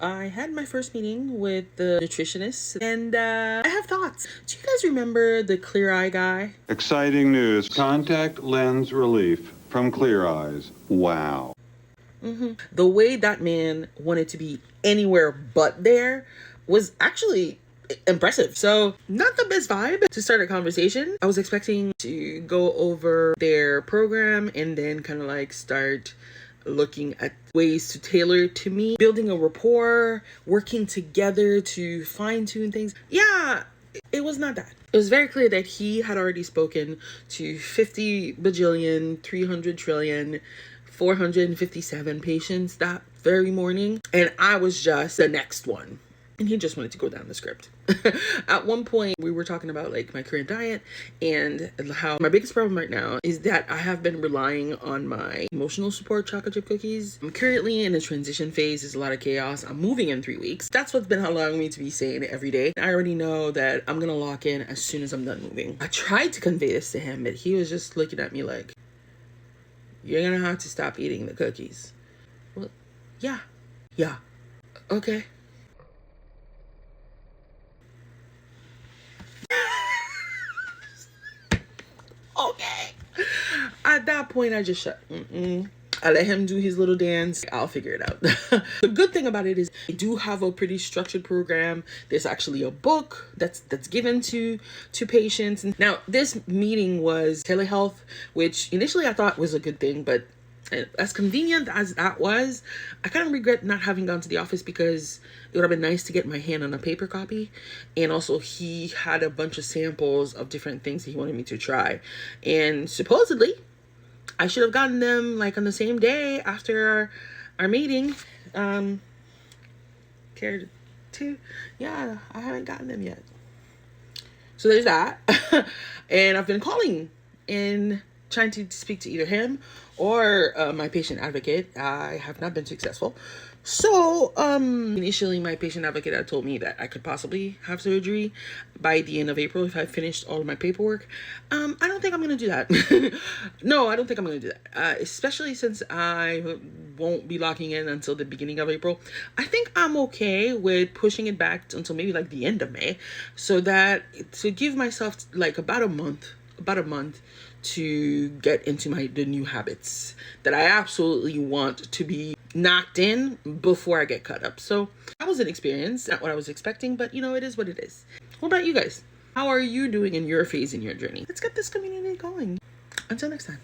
I had my first meeting with the nutritionist, and I have thoughts. Do you guys remember the clear eye guy? Exciting news. Contact lens relief from Clear Eyes. Wow. The way that man wanted to be anywhere but there was actually impressive. So, not the best vibe to start a conversation. I was expecting to go over their program and then kind of like start looking at ways to tailor it to me, building a rapport, working together to fine tune things. Yeah, it was not that. It was very clear that he had already spoken to 50 bajillion, 300 trillion, 457 patients that very morning, and I was just the next one. And he just wanted to go down the script. At one point, we were talking about like my current diet and how my biggest problem right now is that I have been relying on my emotional support chocolate chip cookies. I'm currently in a transition phase. There's a lot of chaos. I'm moving in 3 weeks. That's what's been allowing me to be sane every day. I already know that I'm gonna lock in as soon as I'm done moving. I tried to convey this to him, but he was just looking at me like, "You're gonna have to stop eating the cookies." Well, yeah, okay. Okay. At that point, I just shut. I let him do his little dance. I'll figure it out. The good thing about it is I do have a pretty structured program. There's actually a book that's given to patients. Now, this meeting was telehealth, which initially I thought was a good thing, but as convenient as that was, I kind of regret not having gone to the office because it would have been nice to get my hand on a paper copy. And also he had a bunch of samples of different things that he wanted me to try. And supposedly I should have gotten them like on the same day after our meeting. Care to? Yeah, I haven't gotten them yet. So there's that. And I've been calling and trying to speak to either him or my patient advocate. I have not been successful. So initially my patient advocate had told me that I could possibly have surgery by the end of April if I finished all of my paperwork. I don't think I'm gonna do that. No, I don't think I'm gonna do that, especially since I won't be locking in until the beginning of April. I think I'm okay with pushing it back until maybe like the end of May, so that to give myself like about a month to get into the new habits that I absolutely want to be knocked in before I get cut up. So that was an experience, not what I was expecting, but you know, it is what it is. What about you guys? How are you doing in your phase in your journey? Let's get this community going. Until next time.